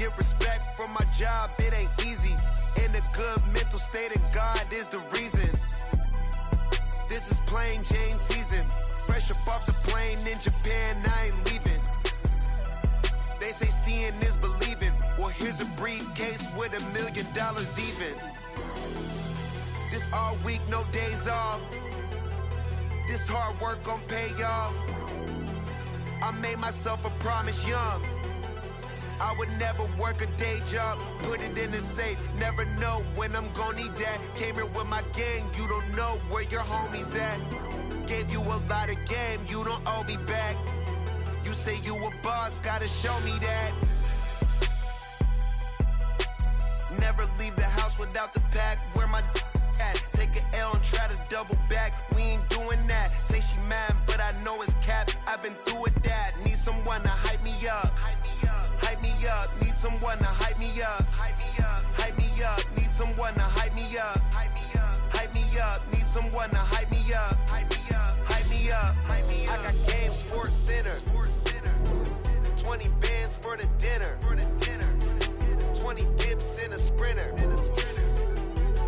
get respect from my job, it ain't easy. In a good mental state, and God is the reason. This is plain Jane season. Fresh up off the plane in Japan, I ain't leaving. They say seeing is believing. Well, here's a briefcase with $1 million even. This all week, no days off. This hard work gon' pay off. I made myself a promise young. I would never work a day job, put it in the safe. Never know when I'm gon' need that. Came here with my gang, you don't know where your homies at. Gave you a lot of game, you don't owe me back. You say you a boss, gotta show me that. Never leave the house without the pack. Where my at? Take an L and try to double back. We ain't doing that. Say she mad, but I know it's cap. I've been through with that. Need someone to hype me up. Hype me up. Need someone to hype me up. Hype me up. Need someone to hype me up. Hype me up. Need someone to hype me up. Hype me up. I got game, Sports Center. 20 bands for the dinner. 20 dips in a sprinter.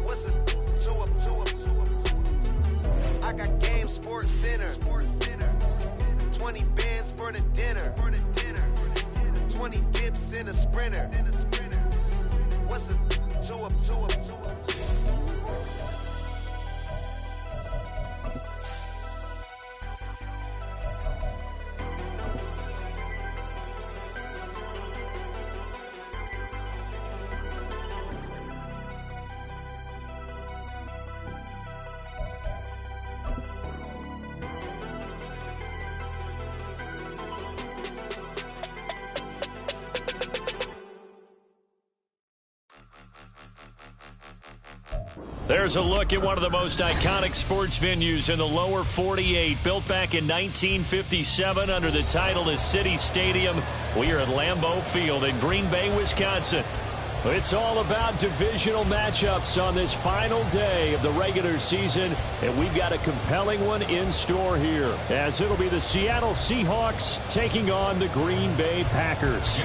What's a 2 up? I got game, Sports Center. 20 bands for the dinner. 20 dips in a sprinter. What's a 2 up? There's a look at one of the most iconic sports venues in the lower 48. Built back in 1957 under the title of City Stadium. We are at Lambeau Field in Green Bay, Wisconsin. It's all about divisional matchups on this final day of the regular season, and we've got a compelling one in store here, as it'll be the Seattle Seahawks taking on the Green Bay Packers.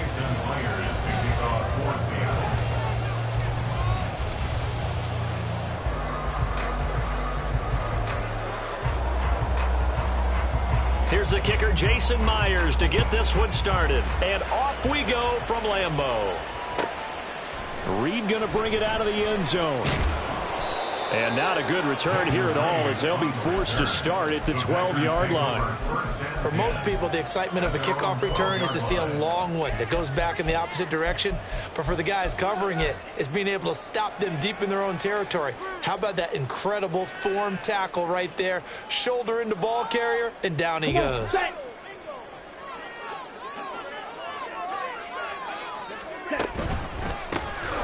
Here's the kicker, Jason Myers, to get this one started. And off we go from Lambeau. Reed going to bring it out of the end zone. And not a good return here at all, as they'll be forced to start at the 12-yard line. For most people, the excitement of a kickoff return is to see a long one that goes back in the opposite direction. But for the guys covering it, it's being able to stop them deep in their own territory. How about that incredible form tackle right there? Shoulder into ball carrier, and down he goes.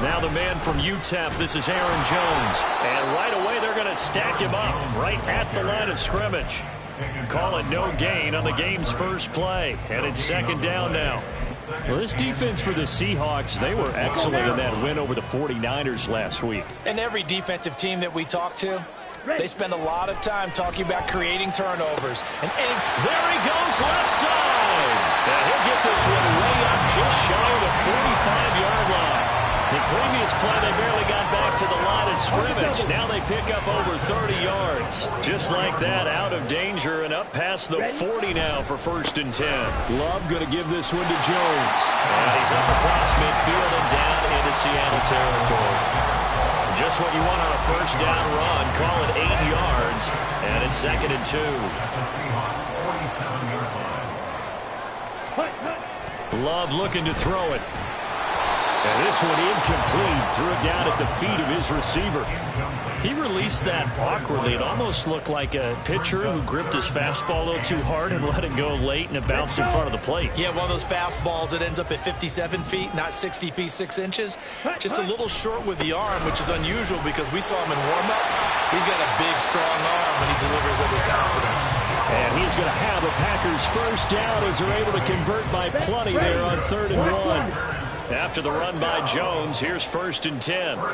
Now the man from UTEP, this is Aaron Jones. And right away they're going to stack him up right at the line of scrimmage. Call it no gain on the game's first play. And it's second down now. Well, this defense for the Seahawks, they were excellent in that win over the 49ers last week. And every defensive team that we talk to, they spend a lot of time talking about creating turnovers. And there he goes, left side. And he'll get this one way up just shy of the 45-yard line. The previous play, they barely got back to the line of scrimmage. Now they pick up over 30 yards. Just like that, out of danger and up past the 40 now for 1st and 10. Love going to give this one to Jones. And he's up across midfield and down into Seattle territory. Just what you want on a first down run. Call it 8 yards. And it's 2nd and 2. Love looking to throw it. And this one incomplete. Threw it down at the feet of his receiver. He released that awkwardly. It almost looked like a pitcher who gripped his fastball a little too hard and let it go late, and it bounced in front of the plate. Yeah, one of those fastballs that ends up at 57 feet, not 60 feet, 6 inches. Just a little short with the arm, which is unusual because we saw him in warm-ups. He's got a big, strong arm when he delivers it with confidence. And he's going to have a Packers first down as they're able to convert by plenty there on 3rd and 1. After the run by Jones, here's 1st and 10. And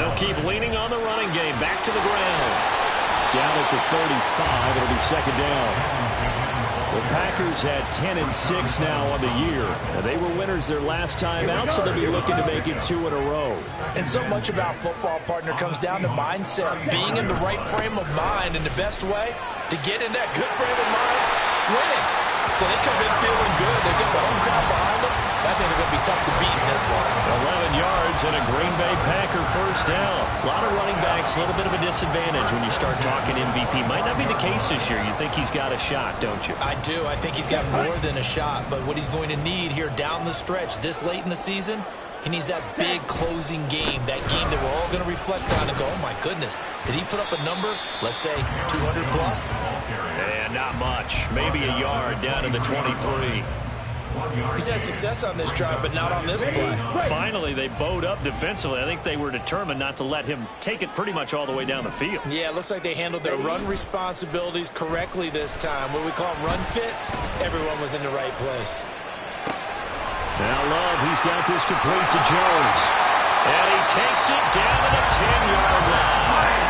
they'll keep leaning on the running game. Back to the ground. Down at the 35, it'll be 2nd down. The Packers had 10-6 now on the year. Now, they were winners their last time out, so they'll be looking to make it 2 in a row. And so much about football, partner, comes down to mindset. Being in the right frame of mind, and the best way to get in that good frame of mind, winning. So they come in feeling good. They got the home crowd behind them. I think they're going to be tough to beat in this one. 11 yards and a Green Bay Packer first down. A lot of running backs, a little bit of a disadvantage when you start talking MVP. Might not be the case this year. You think he's got a shot, don't you? I do. I think he's got more than a shot. But what he's going to need here down the stretch this late in the season, he needs that big closing game, that game that we're all going to reflect on and go, oh, my goodness, did he put up a number, let's say, 200 plus? Yeah, not much. Maybe a yard down to the 23. He's had success on this drive, but not on this play. Finally, they bowed up defensively. I think they were determined not to let him take it pretty much all the way down the field. Yeah, it looks like they handled their run responsibilities correctly this time. What we call them run fits, everyone was in the right place. Now Love, he's got this complete to Jones. And he takes it down to the 10-yard line.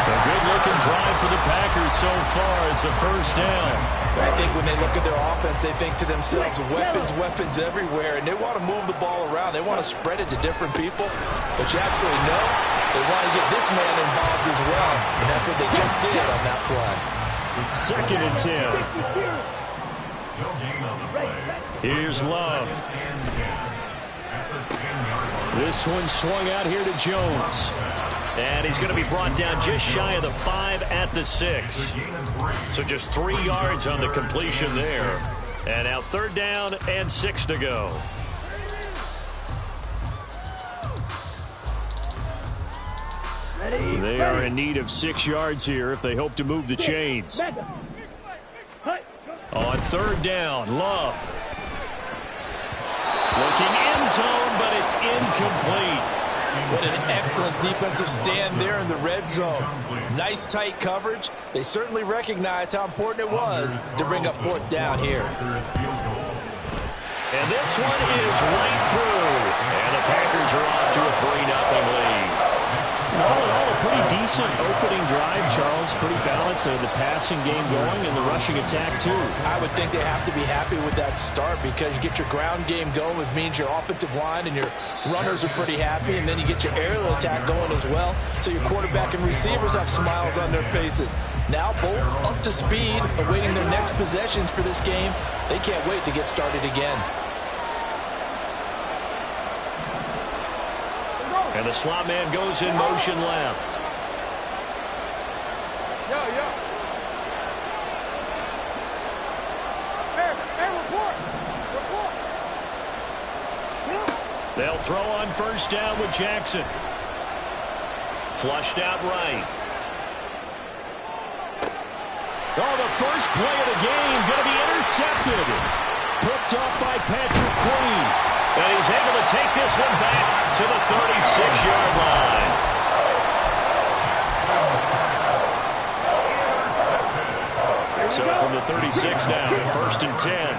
A good-looking drive for the Packers so far. It's a first down. I think when they look at their offense, they think to themselves, weapons, weapons everywhere, and they want to move the ball around. They want to spread it to different people. But you absolutely know they want to get this man involved as well, and that's what they just did on that play. 2nd and 10. Here's Love. This one swung out here to Jones. And he's going to be brought down just shy of the 5 at the 6. So just 3 yards on the completion there. And now 3rd down and 6 to go. They are in need of 6 yards here if they hope to move the chains. On 3rd down, Love. Looking end zone, but it's incomplete. What an excellent defensive stand there in the red zone. Nice tight coverage. They certainly recognized how important it was to bring up 4th down here. And this one is right through. And the Packers are off to a 3-0 lead. All in all, a pretty decent opening drive, Charles. Pretty balanced. The passing game going and the rushing attack, too. I would think they have to be happy with that start because you get your ground game going, which means your offensive line and your runners are pretty happy, and then you get your aerial attack going as well, so your quarterback and receivers have smiles on their faces. Now both up to speed, awaiting their next possessions for this game. They can't wait to get started again. And the slot man goes in motion left. They'll throw on 1st down with Jackson. Flushed out right. Oh, the first play of the game going to be intercepted. Picked up by Patrick Queen. And he's able to take this one back to the 36-yard line. So from the 36 now, 1st and 10.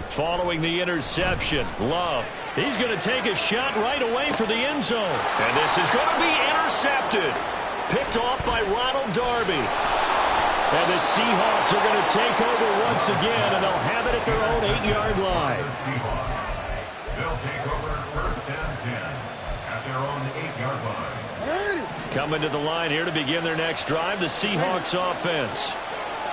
Following the interception, Love. He's going to take a shot right away for the end zone. And this is going to be intercepted. Picked off by Ronald Darby. And the Seahawks are going to take over once again, and they'll have it at their own 8-yard line. They'll take over 1st and 10 at their own 8-yard line. Coming to the line here to begin their next drive, the Seahawks offense.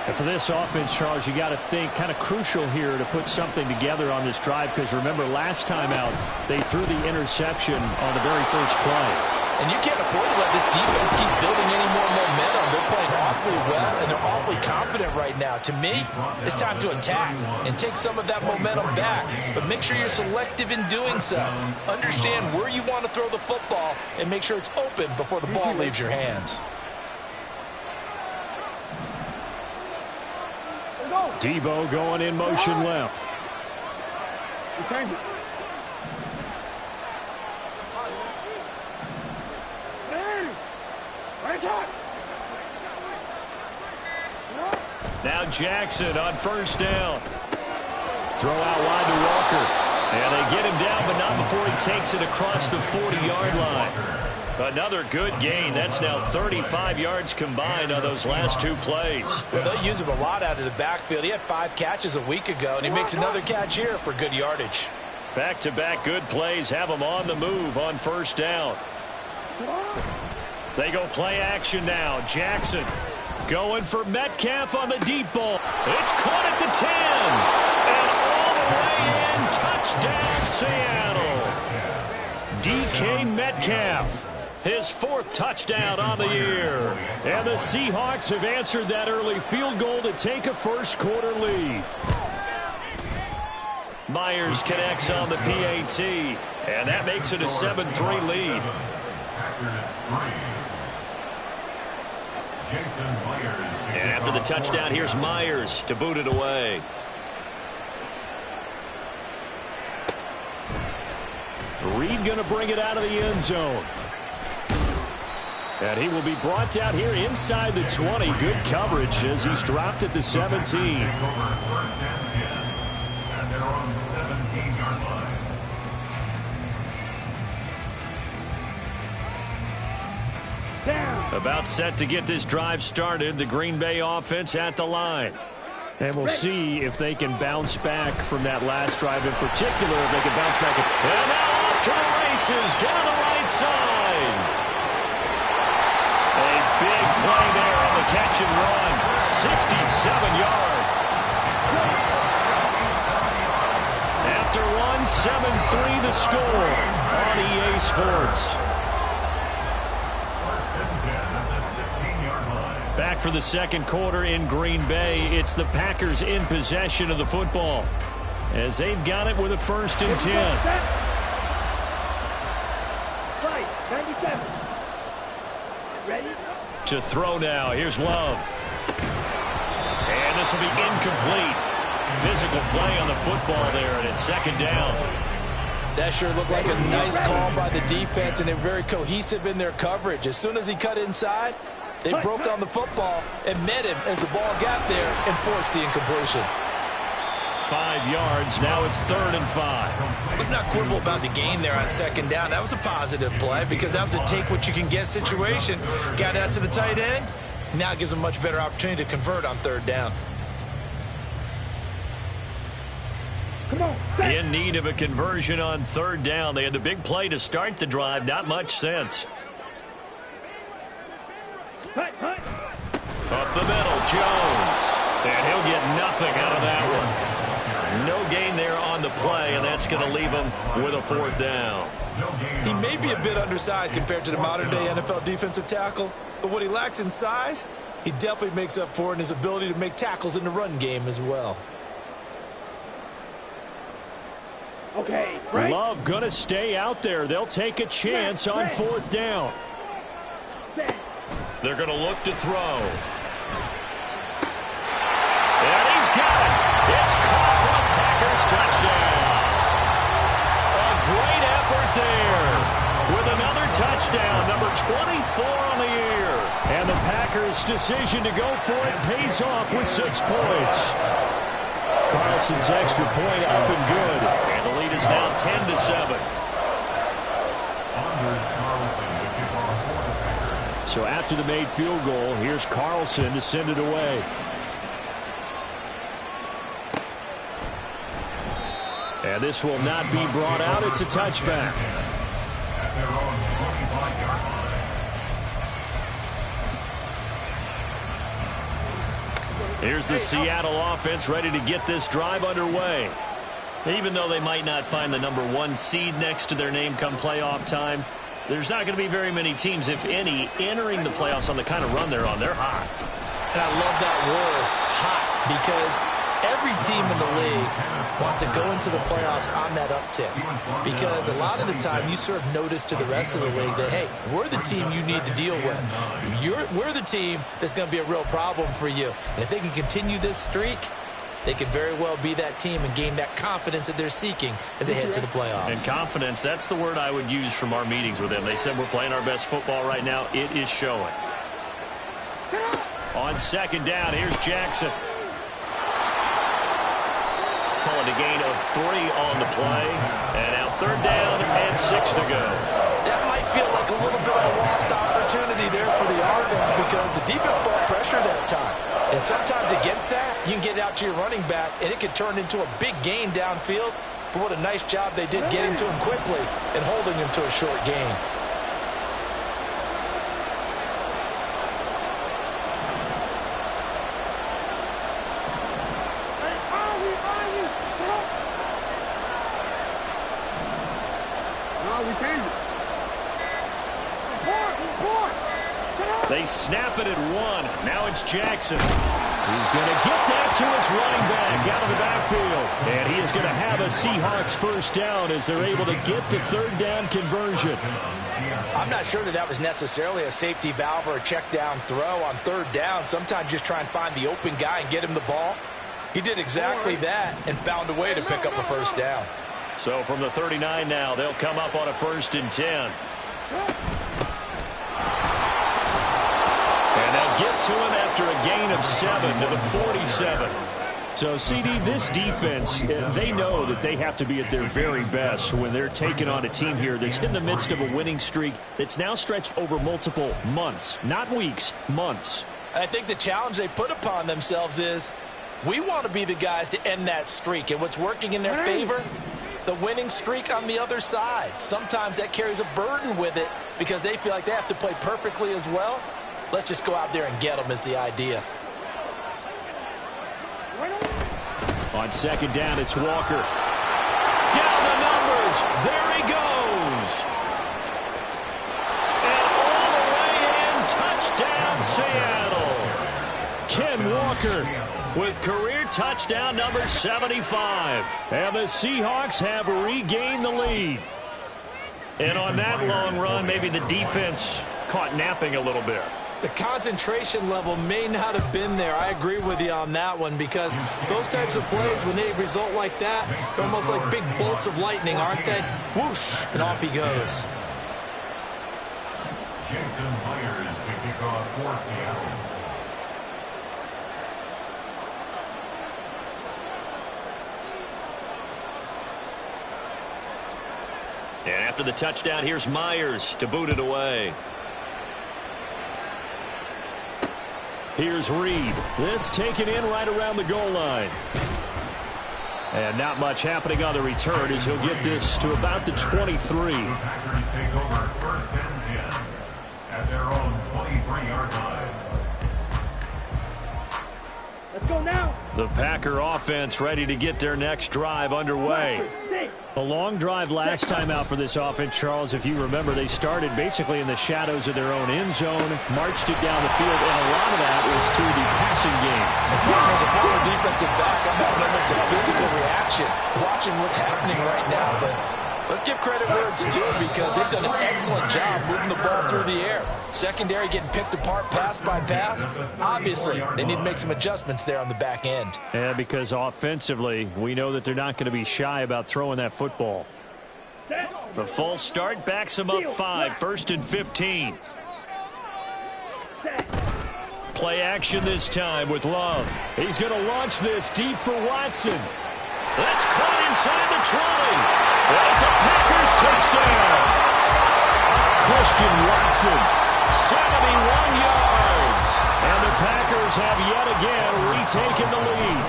And for this offense, Charles, you got to think kind of crucial here to put something together on this drive, because remember last time out they threw the interception on the very first play. And you can't afford to let this defense keep building any more momentum. They're playing awfully well, and they're awfully confident right now. To me, it's time to attack and take some of that momentum back. But make sure you're selective in doing so. Understand where you want to throw the football and make sure it's open before the ball leaves your hands. Debo going in motion left. Now Jackson on 1st down. Throw out wide to Walker. And they get him down, but not before he takes it across the 40-yard line. Another good gain. That's now 35 yards combined on those last 2 plays. Well, they use him a lot out of the backfield. He had 5 catches a week ago, and he makes another catch here for good yardage. Back-to-back good plays have him on the move on first down. They go play action now. Jackson going for Metcalf on the deep ball. It's caught at the 10. And all the way in. Touchdown, Seattle. DK Metcalf. His 4th touchdown on the year. And the Seahawks have answered that early field goal to take a first-quarter lead. Myers connects on the PAT, and that makes it a 7-3 lead. And after the touchdown, here's Myers to boot it away. Reed going to bring it out of the end zone. And he will be brought down here inside the 20. Good coverage as he's dropped at the 17. About set to get this drive started. The Green Bay offense at the line. And we'll see if they can bounce back from that last drive in particular. If they can bounce back. And now off to the races down the right side. A big play there on the catch and run. 67 yards. After one, 7-3 the score on EA Sports. Back for the second quarter in Green Bay. It's the Packers in possession of the football as they've got it with a 1st and 10. To throw now. Here's Love. And this will be incomplete. Physical play on the football there, and it's 2nd down. That sure looked like a nice call by the defense, and they're very cohesive in their coverage. As soon as he cut inside, they broke on the football and met him as the ball got there and forced the incompletion. 5 yards. Now it's 3rd and 5. Let's not quibble about the gain there on 2nd down. That was a positive play because that was a take-what-you-can-get situation. Got out to the tight end. Now it gives them a much better opportunity to convert on 3rd down. In need of a conversion on 3rd down. They had the big play to start the drive. Not much sense. Up the middle, Jones. And he'll get nothing out of that one. No gain there on the play, and that's going to leave him with a 4th down. He may be a bit undersized compared to the modern-day NFL defensive tackle, but what he lacks in size, he definitely makes up for in his ability to make tackles in the run game as well. Okay, right. Love going to stay out there. They'll take a chance on 4th down. They're going to look to throw. And he's got it. It's caught for a Packers touchdown. A great effort there with another touchdown, number 24 on the year. And the Packers' decision to go for it pays off with 6 points. Carlson's extra point up and good. And the lead is now 10-7. So after the made field goal, here's Carlson to send it away. And this will not be brought out. It's a touchback. Here's the Seattle offense ready to get this drive underway. Even though they might not find the number 1 seed next to their name come playoff time, there's not going to be very many teams, if any, entering the playoffs on the kind of run they're on. They're hot. And I love that word, hot, because every team in the league wants to go into the playoffs on that uptick. Because a lot of the time you serve notice to the rest of the league that, hey, we're the team you need to deal with. We're the team that's going to be a real problem for you. And if they can continue this streak, they could very well be that team and gain that confidence that they're seeking as they head to the playoffs. And confidence, that's the word I would use from our meetings with them. They said we're playing our best football right now. It is showing. On 2nd down, here's Jackson. Calling a gain of 3 on the play. And now 3rd down and 6 to go. That might feel like a a little bit of a lost opportunity there for the offense because the defense brought pressure that time. And sometimes against that, you can get out to your running back, and it could turn into a big gain downfield. But what a nice job they did getting to him quickly and holding him to a short gain. They snap it at 1. Now it's Jackson. He's going to get that to his running back out of the backfield. And he is going to have a Seahawks first down as they're able to get the third down conversion. I'm not sure that was necessarily a safety valve or a check down throw on third down. Sometimes you just try and find the open guy and get him the ball. He did exactly that and found a way to pick up a first down. So from the 39 now, they'll come up on a 1st and 10. And they'll get to him after a gain of 7 to the 47. So, CD, this defense, they know that they have to be at their very best when they're taking on a team here that's in the midst of a winning streak that's now stretched over multiple months, not weeks, months. I think the challenge they put upon themselves is we want to be the guys to end that streak. And what's working in their favor? The winning streak on the other side. Sometimes that carries a burden with it because they feel like they have to play perfectly as well. Let's just go out there and get them is the idea. On 2nd down, it's Walker. Down the numbers. There he goes. And all the way in. Touchdown, Seattle. Ken Walker with career touchdown number 75. And the Seahawks have regained the lead. And on that long run, maybe the defense caught napping a little bit. The concentration level may not have been there. I agree with you on that one because those types of plays, when they result like that, they're almost like big bolts of lightning, aren't they? Whoosh, and off he goes. Jason Myers to kick off for Seattle. And after the touchdown, here's Myers to boot it away. Here's Reed. This taken in right around the goal line. And not much happening on the return as he'll get this to about the 23. The Packers take over 1st and 10 at their own 23-yard line. Let's go now. The Packer offense ready to get their next drive underway. A long drive last time out for this offense, Charles. If you remember, they started basically in the shadows of their own end zone, marched it down the field, and a lot of that was through the passing game. As a former defensive back, I'm having almost a physical reaction watching what's happening right now. But let's give credit where it's due because they've done an excellent job moving the ball through the air. Secondary getting picked apart pass by pass. Obviously, they need to make some adjustments there on the back end. Yeah, because offensively, we know that they're not going to be shy about throwing that football. The false start backs him up 5, 1st and 15. Play action this time with Love. He's going to launch this deep for Watson. That's caught inside the 20. And it's a Packers touchdown. Christian Watson, 71 yards. And the Packers have yet again retaken the lead.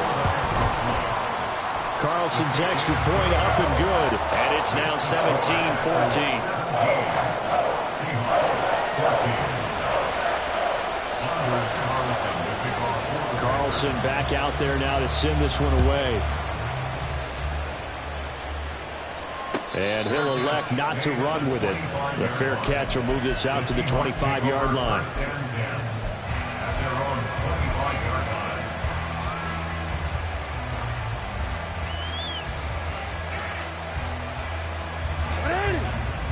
Carlson's extra point up and good. And it's now 17-14. Carlson back out there now to send this one away. And he'll elect not to run with it. The fair catch will move this out to the 25-yard line.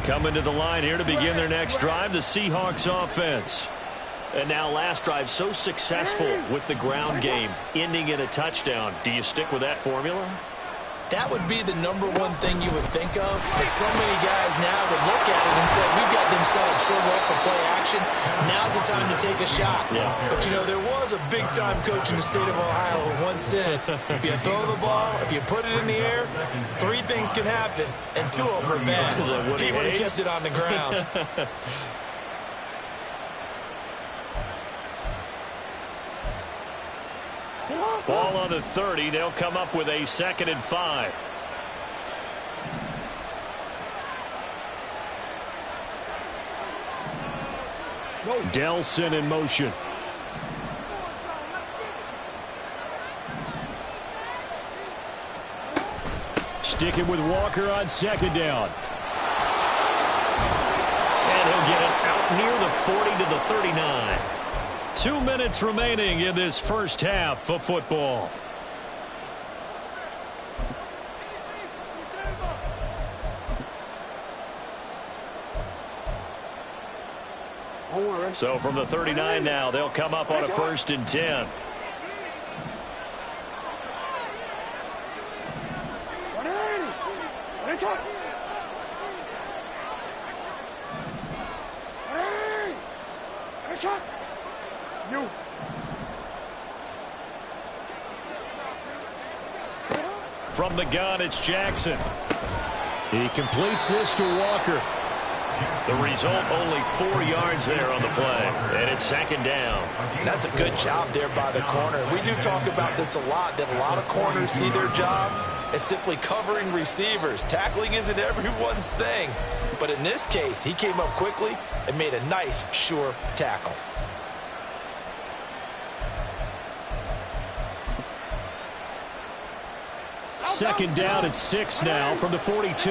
Coming to the line here to begin their next drive, the Seahawks offense. And now last drive so successful with the ground game, ending in a touchdown. Do you stick with that formula? That would be the number one thing you would think of. But so many guys now would look at it and say, we've got them set up so well for play action. Now's the time to take a shot. Yeah. But, you know, there was a big-time coach in the state of Ohio who once said, if you throw the ball, if you put it in the air, 3 things can happen, and 2 of them are bad. He would have kept it on the ground. Ball on the 30. They'll come up with a 2nd and 5. Delson in motion. Sticking with Walker on 2nd down. And he'll get it out near the 40 to the 39. 2 minutes remaining in this first half of football. So from the 39 now, they'll come up on a 1st and 10. From the gun, it's Jackson. He completes this to Walker. The result, only 4 yards there on the play. And it's 2nd down. That's a good job there by the corner. We do talk about this a lot, that a lot of corners see their job as simply covering receivers. Tackling isn't everyone's thing. But in this case, he came up quickly and made a nice, sure tackle. Second down at 6 now from the 42.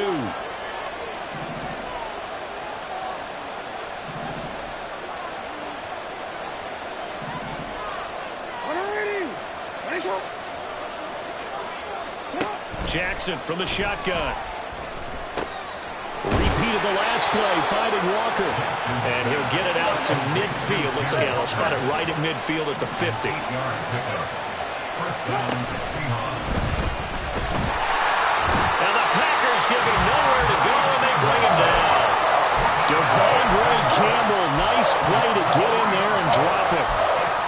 Jackson from the shotgun. Repeat of the last play, finding Walker. And he'll get it out to midfield. Looks like he'll spot it right at midfield at the 50. Now the Packers give him nowhere to go, and they bring him down. Devondre Campbell, nice play to get in there and drop it.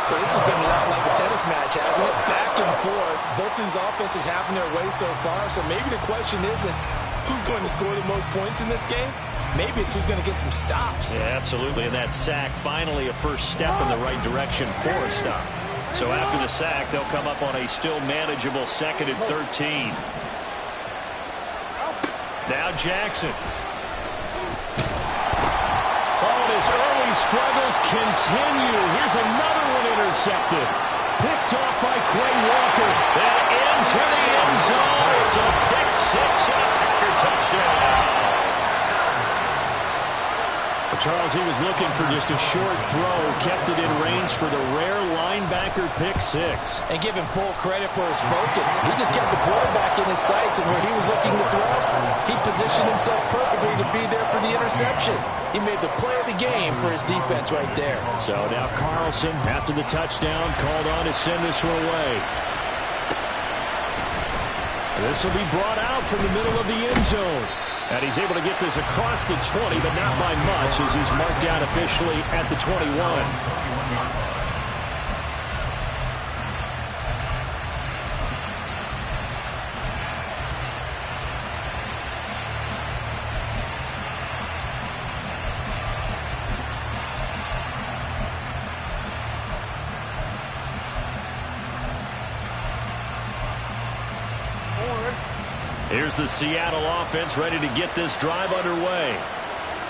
So this has been a lot like a tennis match, hasn't it? Back and forth. Both these offenses having their way so far. So maybe the question isn't who's going to score the most points in this game. Maybe it's who's going to get some stops. Yeah, absolutely. And that sack, finally a first step in the right direction for a stop. So after the sack, they'll come up on a still manageable 2nd and 13. Now Jackson. His early struggles continue. Here's another one intercepted. Picked off by Quay Walker. And into the end zone. It's a pick 6 and a Packer touchdown. Charles, he was looking for just a short throw. Kept it in range for the rare linebacker pick 6. And give him full credit for his focus. He just kept the quarterback in his sights, and where he was looking to throw, he positioned himself perfectly to be there for the interception. He made the play of the game for his defense right there. So now Carlson, after the touchdown, called on to send this one away. This will be brought out from the middle of the end zone. And he's able to get this across the 20, but not by much, as he's marked down officially at the 21. Here's the Seattle offense ready to get this drive underway.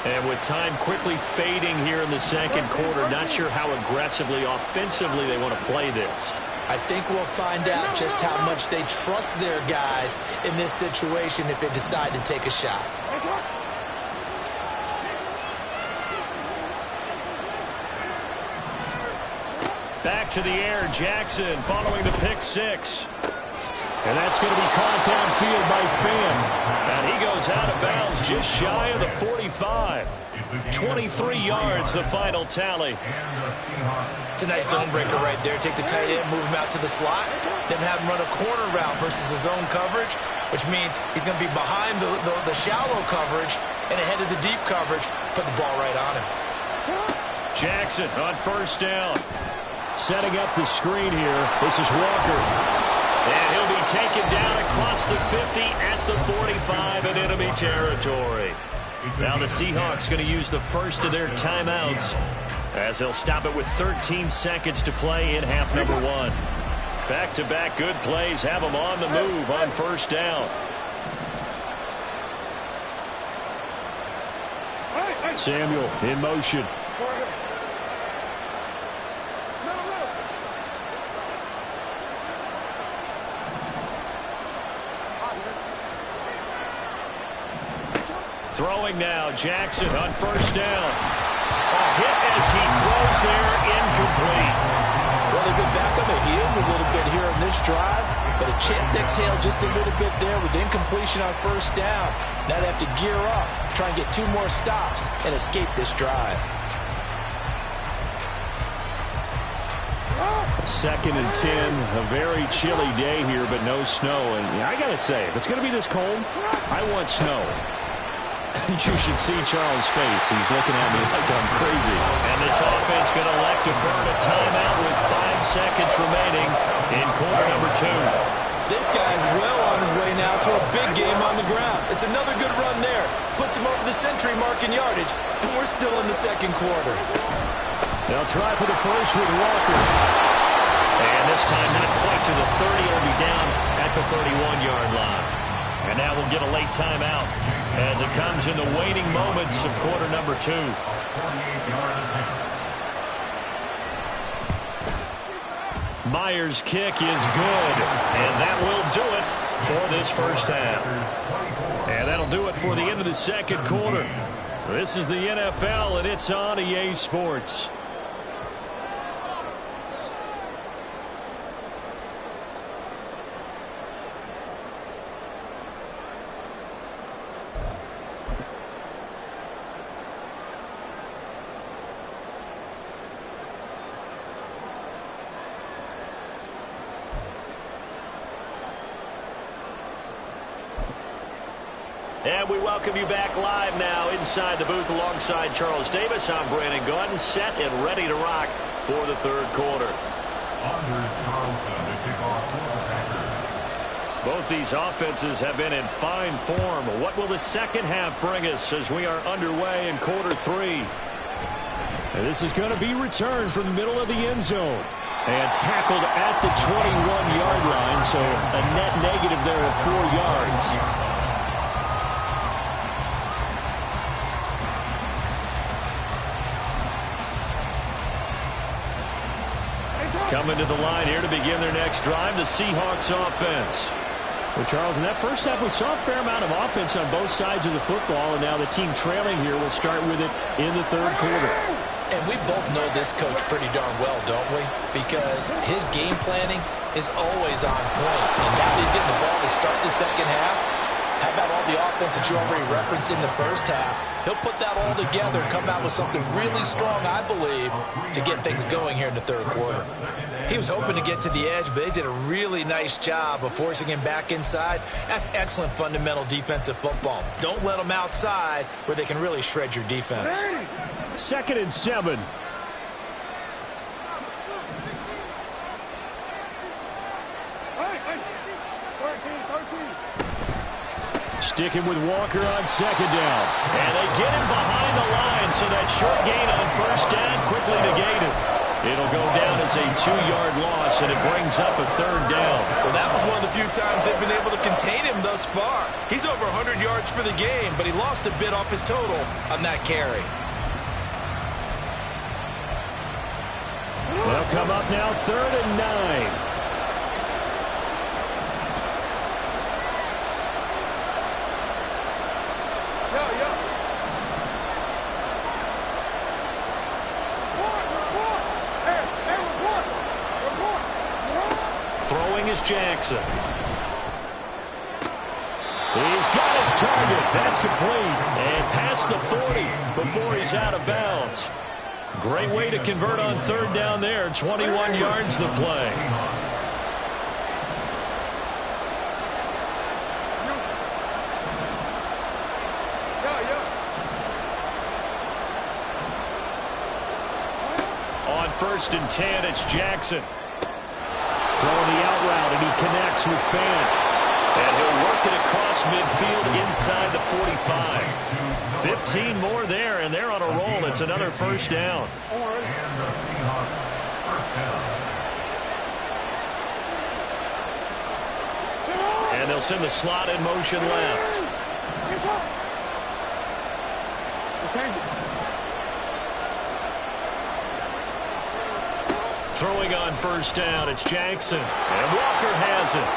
And with time quickly fading here in the 2nd quarter, not sure how aggressively, offensively they want to play this. I think we'll find out just how much they trust their guys in this situation if they decide to take a shot. Back to the air, Jackson following the pick 6. And that's going to be caught downfield by Fan. And he goes out of bounds just shy of the 45. 23 yards, the final tally. It's a nice zone breaker right there. Take the tight end, move him out to the slot, then have him run a corner route versus the zone coverage, which means he's going to be behind the shallow coverage and ahead of the deep coverage. Put the ball right on him. Jackson on first down. Setting up the screen here. This is Walker. And he'll be taken down across the 50 at the 45 in enemy territory. Now the Seahawks going to use the first of their timeouts as they'll stop it with 13 seconds to play in half number 1. Back-to-back good plays have them on the move on first down. Samuel in motion. Throwing now, Jackson on first down. A hit as he throws there, incomplete. Well, they've been back on their heels a little bit here on this drive, but a chance to exhale just a little bit there with incompletion on first down. Now they have to gear up, try and get 2 more stops and escape this drive. 2nd and 10, a very chilly day here, but no snow. And I got to say, if it's going to be this cold, I want snow. You should see Charles' face. He's looking at me like I'm crazy. And this offense going to elect to burn a timeout with 5 seconds remaining in quarter number 2. This guy's well on his way now to a big game on the ground. It's another good run there. Puts him over the century mark in yardage, and we're still in the second quarter. They'll try for the first with Walker. And this time not quite to the 30. It'll be down at the 31-yard line. And now we'll get a late timeout as it comes in the waning moments of quarter number 2. Myers' kick is good, and that will do it for this first half. And that'll do it for the end of the second quarter. This is the NFL, and it's on EA Sports. And we welcome you back live now inside the booth alongside Charles Davis. I'm Brandon Gaudin, set and ready to rock for the third quarter. Both these offenses have been in fine form. What will the second half bring us as we are underway in quarter 3? And this is going to be returned from the middle of the end zone. And tackled at the 21-yard line, so a net negative there of 4 yards. Coming to the line here to begin their next drive, the Seahawks offense. Well, Charles, in that first half, we saw a fair amount of offense on both sides of the football, and now the team trailing here will start with it in the third quarter. And we both know this coach pretty darn well, don't we? Because his game planning is always on point. And now he's getting the ball to start the second half. How about all the offense that you already referenced in the first half? He'll put that all together and come out with something really strong, I believe, to get things going here in the third quarter. He was hoping to get to the edge, but they did a really nice job of forcing him back inside. That's excellent fundamental defensive football. Don't let them outside where they can really shred your defense. 2nd and 7. Sticking with Walker on second down. And they get him behind the line, so that short gain on first down quickly negated. It'll go down as a 2-yard loss, and it brings up a third down. Well, that was one of the few times they've been able to contain him thus far. He's over 100 yards for the game, but he lost a bit off his total on that carry. They'll come up now 3rd and 9. Throwing is Jackson. He's got his target. That's complete. And past the 40 before he's out of bounds. Great way to convert on third down there. 21 yards the play. On 1st and 10, it's Jackson. Throwing the out route, and he connects with Fant. And he'll work it across midfield inside the 45. 15 more there, and they're on a roll. It's another first down. And the Seahawks first down. And they'll send the slot in motion left. Throwing on first down, it's Jackson. And Walker has it.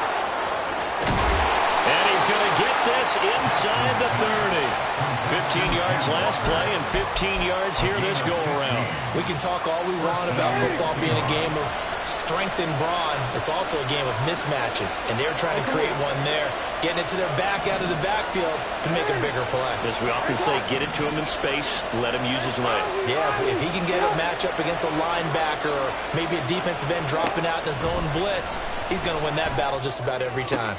And he's going to get this inside the 30. 15 yards last play and 15 yards here this go-around. We can talk all we want about football being a game of strength and brawn. It's also a game of mismatches, and they're trying to create one there, getting it to their back out of the backfield to make a bigger play. As we often say, get it to him in space, let him use his legs. Yeah, if he can get a matchup against a linebacker or maybe a defensive end dropping out in a zone blitz, he's going to win that battle just about every time.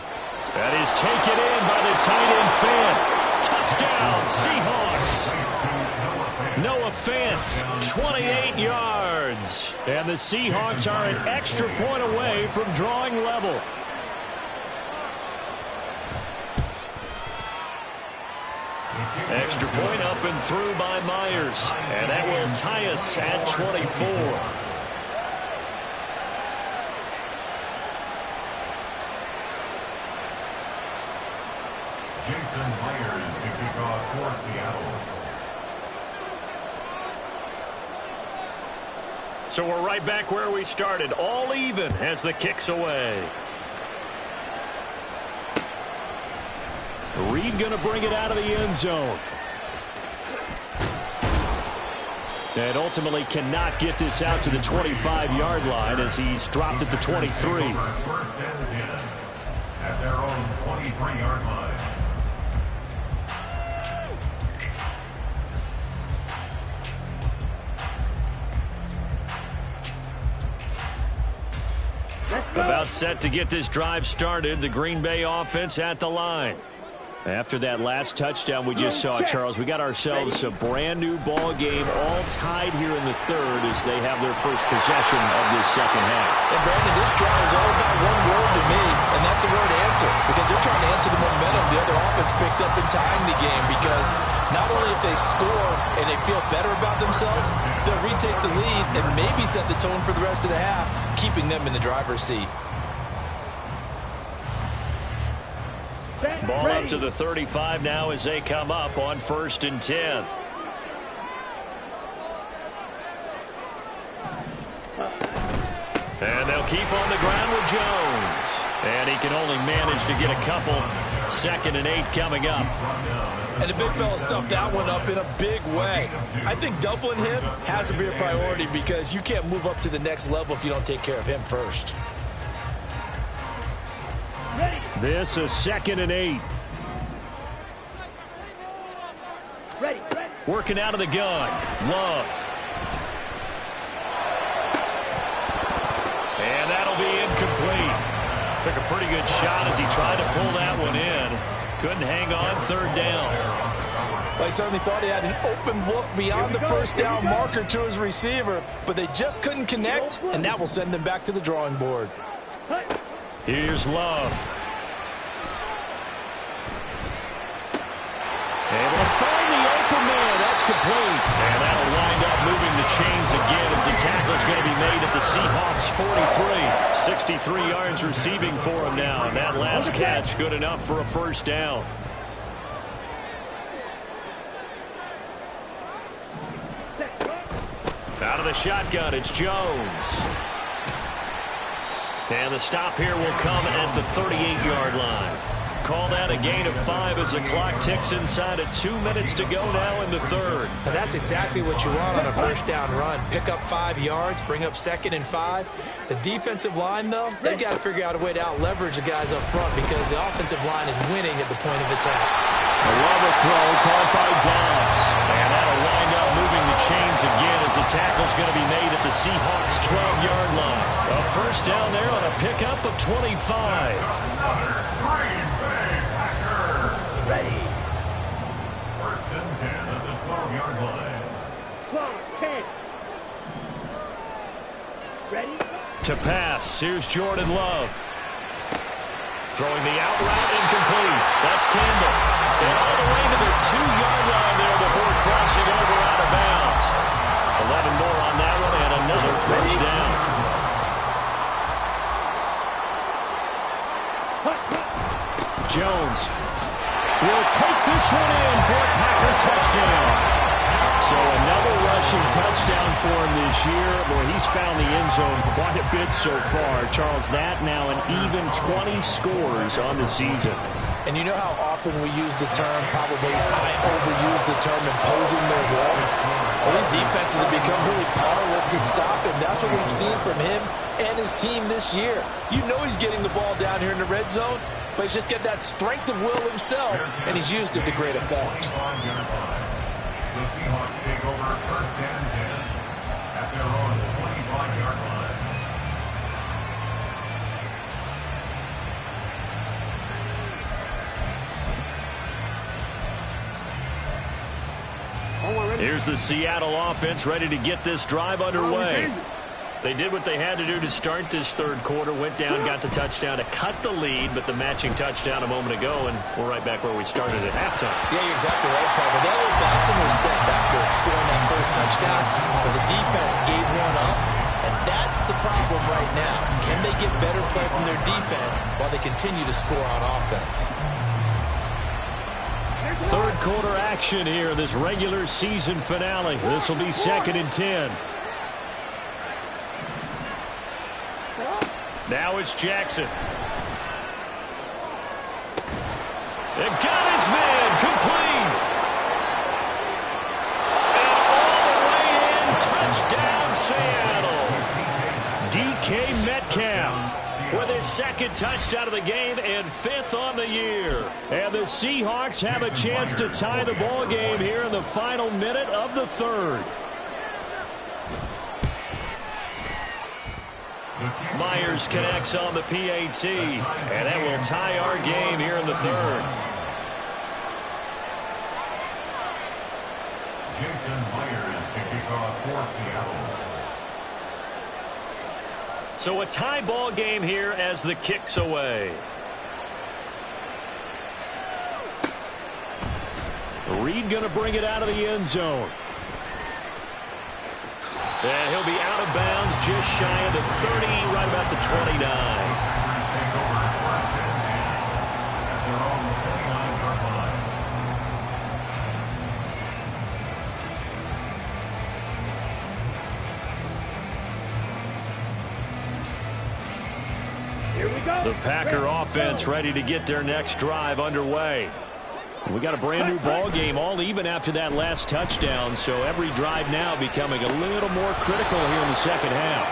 That is taken in by the tight end Fant. Touchdown, Seahawks. Noah Fant, 28 yards. And the Seahawks are an extra point away from drawing level. Extra point up and through by Myers. And that will tie us at 24. Jason Myers to kick off for Seattle. So we're right back where we started, all even as the kick's away. Reed going to bring it out of the end zone. And ultimately cannot get this out to the 25-yard line as he's dropped at the 23. 1st and 10 at their own 23-yard line. About set to get this drive started. The Green Bay offense at the line. After that last touchdown we just saw, Charles, we got ourselves a brand new ball game, all tied here in the third as they have their first possession of this second half. And Brandon, this drive is all about one word to me, and that's the word answer, because they're trying to answer the momentum the other offense picked up in tying the game, because not only if they score and they feel better about themselves, they'll retake the lead and maybe set the tone for the rest of the half, keeping them in the driver's seat. Ball up to the 35 now as they come up on 1st and 10. And they'll keep on the ground with Jones. And he can only manage to get a couple. 2nd and 8 coming up. And the big fella stuffed that one up in a big way. I think doubling him has to be a priority because you can't move up to the next level if you don't take care of him first. This is 2nd and 8. Working out of the gun. Love. And that'll be incomplete. Took a pretty good shot as he tried to pull that one in. Couldn't hang on 3rd down. Well, he certainly thought he had an open look beyond the first down marker to his receiver, but they just couldn't connect, and that will send them back to the drawing board. Here's Love. Able to find the open man. That's complete. And that'll wind up moving the chains again as the tackle's going to be made at the Seahawks 43. 63 yards receiving for him now. And that last catch good enough for a first down. Out of the shotgun, it's Jones. And the stop here will come at the 38-yard line. call that a gain of 5 as the clock ticks inside of 2 minutes to go now in the third. And that's exactly what you want on a first down run. Pick up 5 yards, bring up 2nd and 5. The defensive line, though, they've got to figure out a way to out-leverage the guys up front because the offensive line is winning at the point of attack. A rubber throw caught by Dobbs. And that'll wind up moving the chains again as the tackle's going to be made at the Seahawks' 12-yard line. A first down there on a pickup of 25. Ready. First and 10 at the 12-yard line. 10. Ready? To pass, here's Jordan Love. Throwing the out route incomplete. That's Campbell. And all the way to the 2-yard line there before crossing over out of bounds. 11 more on that one and another first down. Jones will take this one in for a Packer touchdown. So another rushing touchdown for him this year. Boy, he's found the end zone quite a bit so far. Charles, that now an even 20 scores on the season. And you know how often we use the term, probably I overuse the term, imposing their will? Well, these defenses have become really powerless to stop him. That's what we've seen from him and his team this year. You know he's getting the ball down here in the red zone, but he's just got that strength of will himself, and he's used it to great effect. The Seahawks take over first and 10 at their own 25-yard line. Here's the Seattle offense ready to get this drive underway. They did what they had to do to start this third quarter. Went down, got the touchdown to cut the lead, but the matching touchdown a moment ago, and we're right back where we started at halftime. Yeah, you're exactly right, Parker. They had a little bounce in their step after scoring that first touchdown, but the defense gave one up, and that's the problem right now. Can they get better play from their defense while they continue to score on offense? Third quarter action here in this regular season finale. This will be 2nd and 10. Now it's Jackson. They've got his man complete. And all the way in, touchdown Seattle. DK Metcalf with his 2nd touchdown of the game and 5th on the year. And the Seahawks have a chance to tie the ball game here in the final minute of the third. Myers connects on the PAT, and that will tie our game here in the third. Jason Myers to kick off for Seattle. So a tie ball game here as the kick's away. Reed going to bring it out of the end zone. And he'll be out of bounds just shy of the 30, right about the 29. Here we go. The Packer offense ready to get their next drive underway. We got a brand new ball game, all even after that last touchdown, so every drive now becoming a little more critical here in the second half.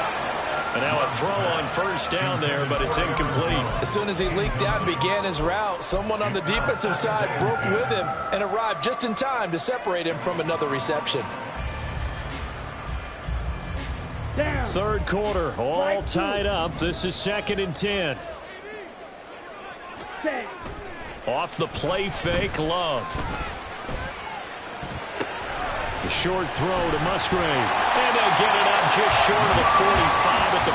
And now a throw on first down there, but it's incomplete. As soon as he leaked out and began his route, someone on the defensive side broke with him and arrived just in time to separate him from another reception. Down. Third quarter, all tied up. This is 2nd and 10. Set. Off the play fake, Love. The short throw to Musgrave. And they'll get it up just short of the 45 at the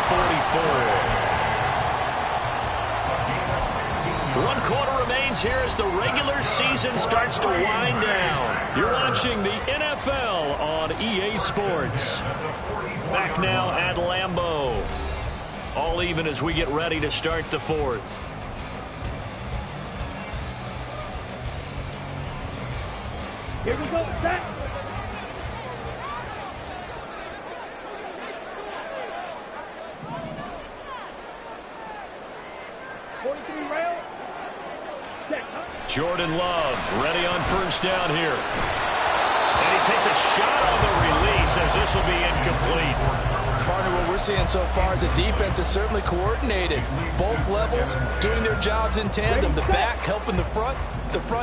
44. 1 quarter remains here as the regular season starts to wind down. You're watching the NFL on EA Sports. Back now at Lambeau. All even as we get ready to start the fourth. Here we go. Set. Set. Jordan Love ready on first down here. And he takes a shot on the release as this will be incomplete. Partner, what we're seeing so far is a defense that's certainly coordinated. Both levels doing their jobs in tandem. The back helping the front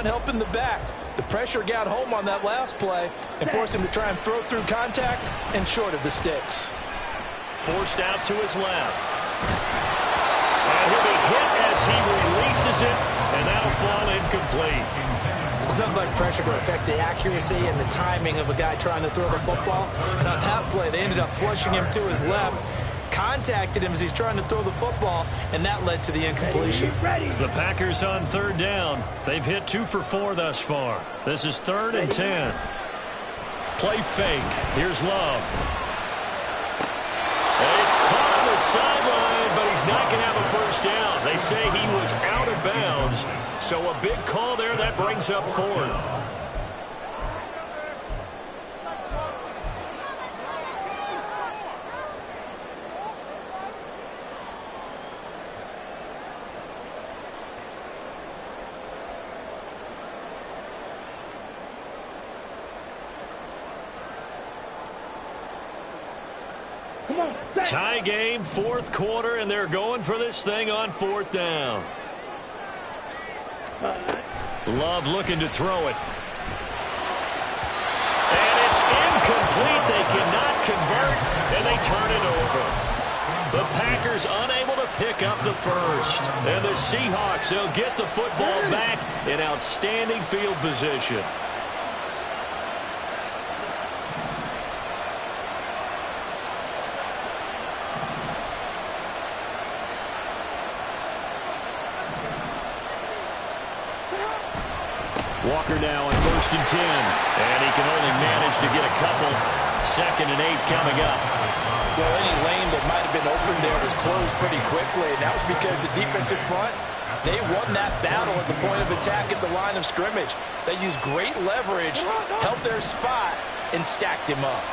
helping the back. The pressure got home on that last play and forced him to try and throw through contact and short of the sticks. Forced out to his left. And he'll be hit as he releases it, and that'll fall incomplete. It's nothing like pressure to affect the accuracy and the timing of a guy trying to throw the football. And on that play, they ended up flushing him to his left, contacted him as he's trying to throw the football, and that led to the incompletion. The Packers on third down. They've hit 2 for 4 thus far. This is 3rd and 10. Play fake. Here's Love. And he's caught on the sideline, but he's not going to have a first down. They say he was out of bounds. So a big call there. That brings up 4th. Tie game, 4th quarter, and they're going for this thing on 4th down. Love looking to throw it. And it's incomplete. They cannot convert, and they turn it over. The Packers unable to pick up the first. And the Seahawks, they'll get the football back in outstanding field position. Walker now on 1st and 10. And he can only manage to get a couple. 2nd and 8 coming up. Well, any lane that might have been open there was closed pretty quickly, and that was because the defensive front, they won that battle at the point of attack at the line of scrimmage. They used great leverage, held their spot, and stacked him up.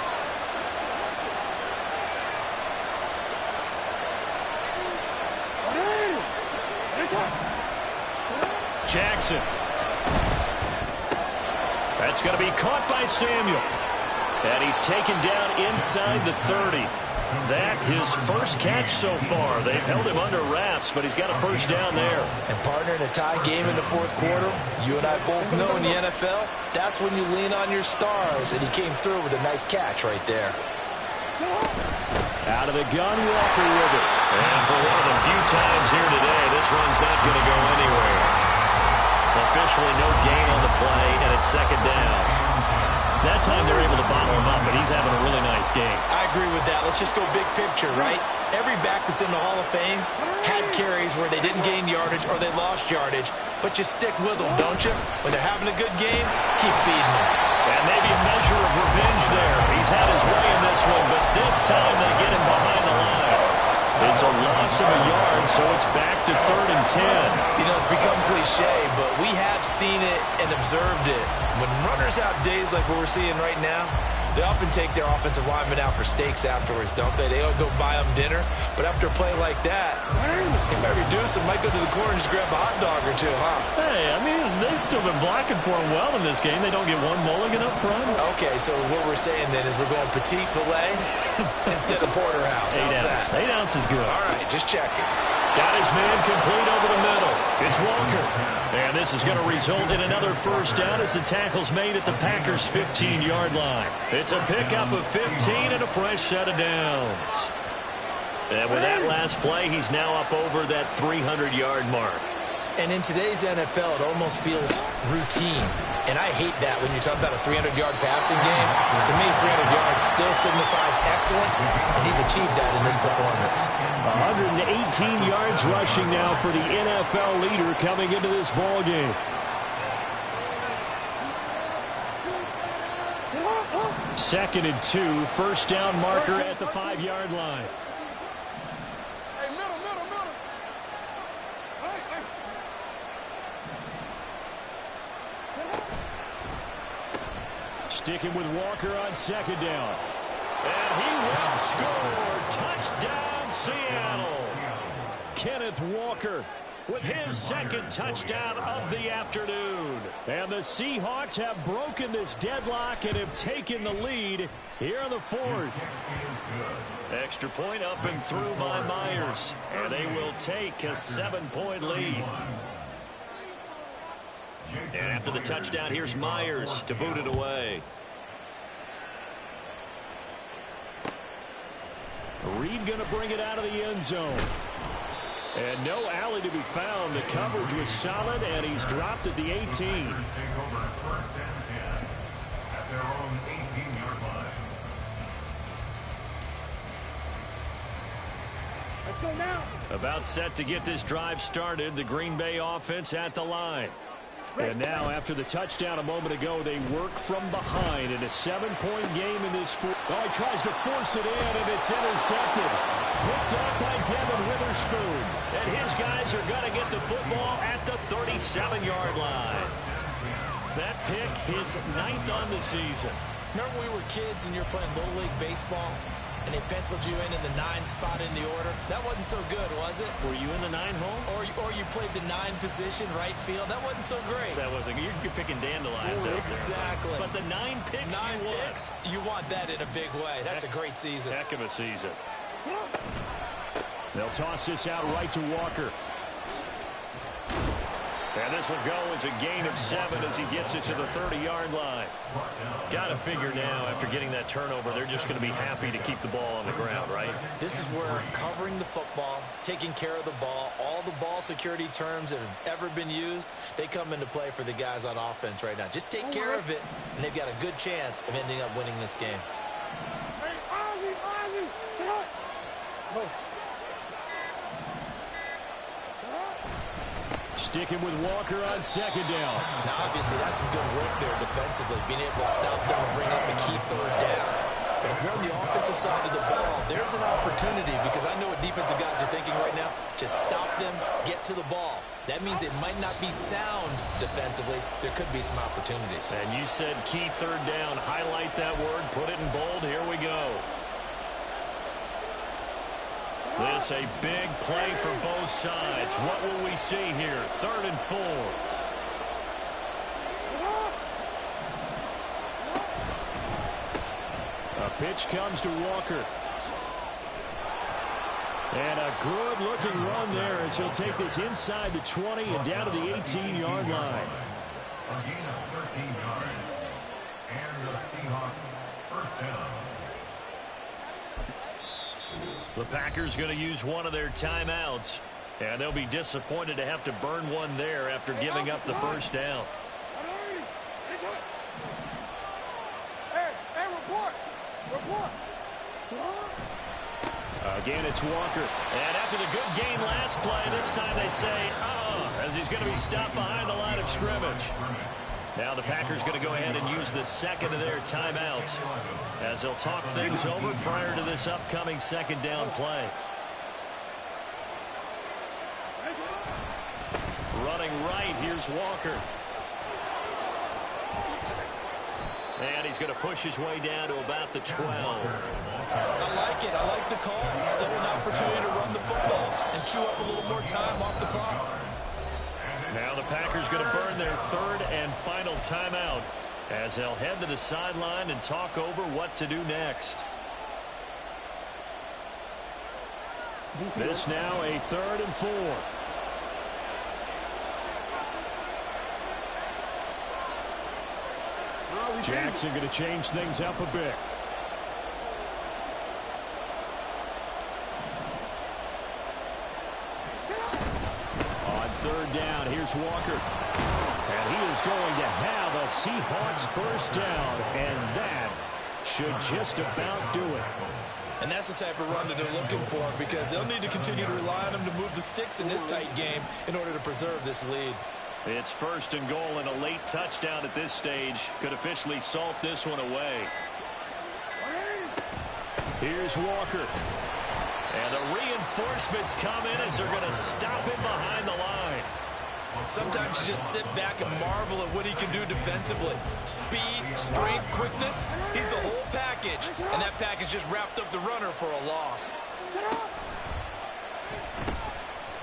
Jackson. That's going to be caught by Samuel. And he's taken down inside the 30. That his first catch so far. They've held him under wraps, but he's got a first down there. And partner, in a tie game in the 4th quarter, you and I both know in the NFL, that's when you lean on your stars, and he came through with a nice catch right there. Out of the gun, Walker with it. And for one of the few times here today, this run's not going to go anywhere. Officially no gain on the play, and it's 2nd down. That time they're able to bottle him up, but he's having a really nice game. I agree with that. Let's just go big picture, right? Every back that's in the Hall of Fame had carries where they didn't gain yardage or they lost yardage, but you stick with them, don't you? When they're having a good game, keep feeding them. And maybe a measure of revenge there. He's had his way in this one, but this time they get him behind the line. It's a loss of a yard, so it's back to 3rd and 10. You know, it's become cliche, but we have seen it and observed it. When runners have days like what we're seeing right now, they often take their offensive linemen out for steaks afterwards, don't they? They all go buy them dinner. But after a play like that, they might reduce them, might go to the corner and just grab a hot dog or two, huh? Hey, I mean, they've still been blocking for him well in this game. They don't get one mulligan up front. Okay, so what we're saying then is we're going petite filet instead of porterhouse. 8 ounce. 8 ounce is good. All right, just checking. Got his man complete over the middle. It's Walker. And this is going to result in another first down as the tackle's made at the Packers' 15-yard line. It's a pickup of 15 and a fresh set of downs. And with that last play, he's now up over that 300-yard mark. And in today's NFL, it almost feels routine. And I hate that when you talk about a 300-yard passing game. To me, 300 yards still signifies excellence, and he's achieved that in this performance. 118 yards rushing now for the NFL leader coming into this ball game. Second and 2, first down marker at the 5-yard line. Sticking with Walker on 2nd down. And he will score. Touchdown, Seattle. Kenneth Walker with his second touchdown of the afternoon. And the Seahawks have broken this deadlock and have taken the lead here in the fourth. Extra point up and through by Myers. And they will take a 7-point lead. And after the touchdown, here's Myers to boot it away. Reed going to bring it out of the end zone. And no alley to be found. The coverage was solid, and he's dropped at the 18. Take over 1st and 10 at their own 18-yard line. Let's go now. About set to get this drive started. The Green Bay offense at the line. And now, after the touchdown a moment ago, they work from behind in a 7-point game in this fourth. Oh, he tries to force it in, and it's intercepted. Picked up by Devin Witherspoon. And his guys are going to get the football at the 37-yard line. That pick is 9th on the season. Remember we were kids and you were playing Little League baseball, and they penciled you in the 9 spot in the order? That wasn't so good, was it? Were you in the 9 hole? Or you played the 9 position, right field? That wasn't so great. That wasn't. You're picking dandelions out there. Exactly. But the 9 picks 9 you picks, you want that in a big way. That's a great season. Heck of a season. They'll toss this out right to Walker. And this will go as a gain of 7 as he gets it to the 30-yard line. Got to figure now, after getting that turnover, they're just going to be happy to keep the ball on the ground, right? This is where covering the football, taking care of the ball, all the ball security terms that have ever been used, they come into play for the guys on offense right now. Just take care of it, and they've got a good chance of ending up winning this game. Hey, Ozzy, sit up. Go. Sticking with Walker on 2nd down. Now, obviously, that's some good work there defensively, being able to stop them and bring up a key 3rd down. But if you're on the offensive side of the ball, there's an opportunity, because I know what defensive guys are thinking right now. Just stop them, get to the ball. That means they might not be sound defensively. There could be some opportunities. And you said key 3rd down. Highlight that word. Put it in bold. Here we go. This a big play for both sides. What will we see here? 3rd and 4. A pitch comes to Walker. And a good-looking run there as he'll take this inside the 20 and down to the 18-yard line. A gain of 13 yards. And the Seahawks 1st down. The Packers going to use one of their timeouts. And they'll be disappointed to have to burn one there after giving up the 1st down. Hey, report. Again, it's Walker. And after the good gain last play, this time they say, as he's going to be stopped behind the line of scrimmage. Now the Packers going to go ahead and use the 2nd of their timeouts as they'll talk things over prior to this upcoming 2nd down play. Running right, here's Walker. And he's going to push his way down to about the 12. I like it. I like the call. Still an opportunity to run the football and chew up a little more time off the clock. Now the Packers going to burn their 3rd and final timeout as they'll head to the sideline and talk over what to do next. This now a 3rd and 4. Jackson going to change things up a bit. On 3rd down, here's Walker. And he is going to have a Seahawks 1st down, and that should just about do it. And that's the type of run that they're looking for, because they'll need to continue to rely on them to move the sticks in this tight game in order to preserve this lead. It's 1st and goal, and a late touchdown at this stage could officially salt this one away. Here's Walker. And the reinforcements come in as they're going to stop him behind the line. Sometimes you just sit back and marvel at what he can do defensively. Speed, strength, quickness, he's the whole package. And that package just wrapped up the runner for a loss.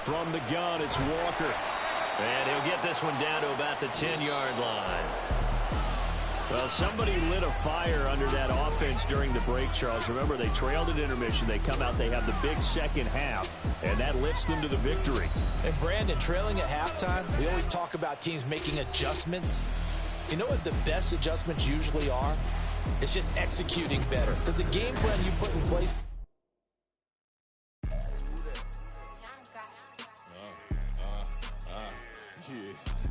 From the gun, it's Walker. And he'll get this one down to about the 10-yard line. Well, somebody lit a fire under that offense during the break, Charles. Remember, they trailed at intermission. They come out, they have the big second half, and that lifts them to the victory. And, Brandon, trailing at halftime, we always talk about teams making adjustments. You know what the best adjustments usually are? It's just executing better. Because the game plan you put in place...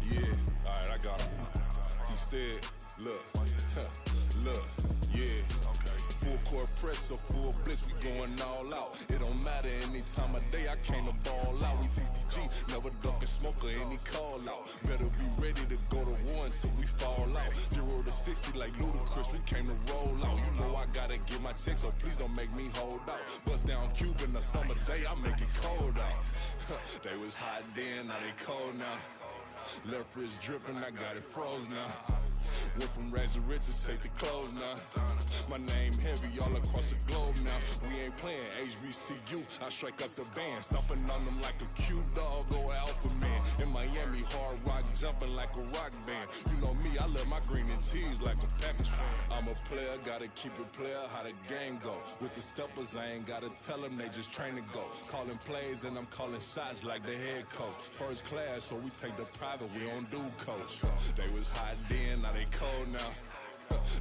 Yeah, all right, I got him. Instead, look, yeah. Full court press or full blitz, we going all out. It don't matter any time of day, I came to ball out. We TCG, never ducking smoke or any call out. Better be ready to go to war until we fall out. 0 to 60 like Ludacris, we came to roll out. You know I gotta get my check, so please don't make me hold out. Bust down Cuban a summer day, I make it cold out. They was hot then, now they cold now. Left wrist dripping, I got it froze now. Went from rags to riches, take the clothes now. My name heavy all across the globe now. We ain't playing HBCU, I strike up the band. Stomping on them like a cute dog or alpha man. In Miami, hard rock jumping like a rock band. You know me, I love my green and cheese like a Packers fan. I'm a player, gotta keep it player, how the game go. With the steppers, I ain't gotta tell them, they just train to go. Calling plays and I'm calling shots like the head coach. First class, so we take the private, we don't do coach. They was hot then, now they cold now.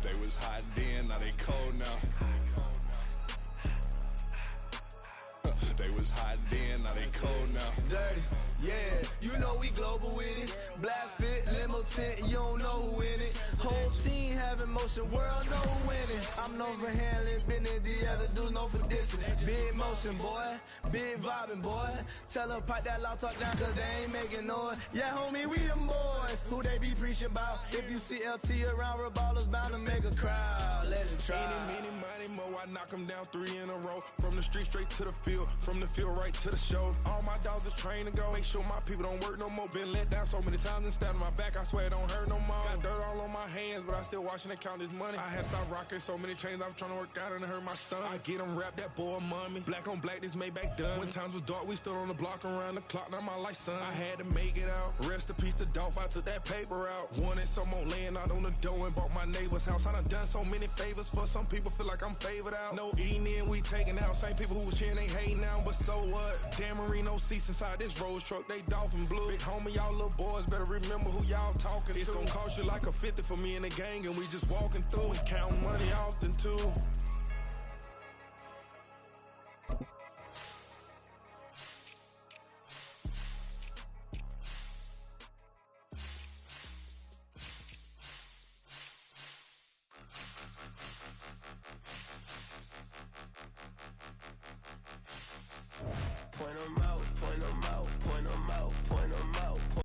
They was hot then, now they cold now. They was hot then, now they cold now. Dirty, yeah, you know we global with it. Black fit, limo tent, you don't know who in it. Whole team having motion, world know who winning. I'm known for handling business, the other dudes known for dissing. Big motion, boy, big vibing, boy. Tell them pipe that loud talk down, cause they ain't making noise. Yeah, homie, we them boys, who they be preaching about. If you see LT around, ballers bound to make a crowd. Let it try. Eeny, meeny, miny, mo, I knock them down 3 in a row. From the street straight to the field, from the field right to the show. All my dogs are trained to go. Make sure my people don't work no more. Been let down so many times and stabbed my back. I swear it don't hurt no more. Got dirt all on my hands, but I still watching and count this money. I had to stop rocking so many chains. I was trying to work out and it hurt my stomach. I get them rap that boy mommy. Black on black, this Maybach done. When times was dark, we stood on the block around the clock. Now my life, son. I had to make it out. Rest in peace to Dolph. I took that paper out. Wanted some more laying out on the dough and bought my neighbor's house. I done so many favors for some people. Feel like I'm favored out. No eating in, we taking out. Same people who was cheering, they hating now. But so what? Dan Marino seats inside this Rolls truck. They dolphin blue. Big homie, y'all little boys better remember who y'all talking to. It's gonna cost you like a 50 for me and the gang, and we just walking through and counting money often too.